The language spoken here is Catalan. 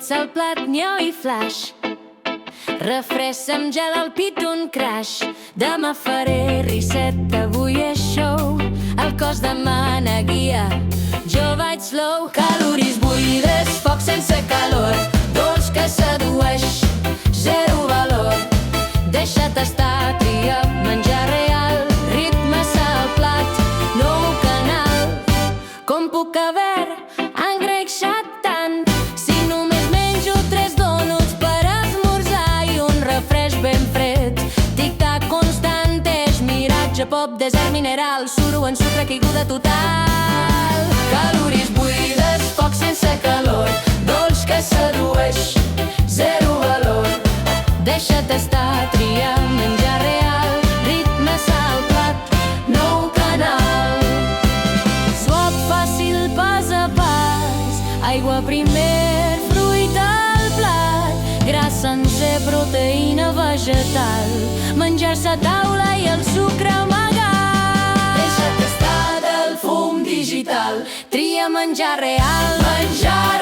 Fruits al plat, nyo i flash. Refresc amb gel al pit d'un crash. Demà faré reset, avui és show. El cos demana guia, jo vaig slow. Calories buides, foc sense calor. Dolç que sedueix, zero valor. Deixa't estar, tria menjar real. Ritmes al plat, nou canal. Com puc haver engreixat tant si només menjo 3 dònuts per esmorzar i un refresc ben fred? Tic-tac constant, és miratge, pop, desert mineral. Suro en sucre, caiguda total. Calories buides, foc sense calor. Dolç que sedueix, zero valor. Deixa't estar, tria menjar real. Ritmes al plat, nou canal. Suat, fàcil, pas a pas. Aigua primer, fruita al plat. Gra sencer, proteïna vegetal. Menjar-se a taula i el sucre amagat. Deixa't estar del fum digital. Tria menjar real. Menjar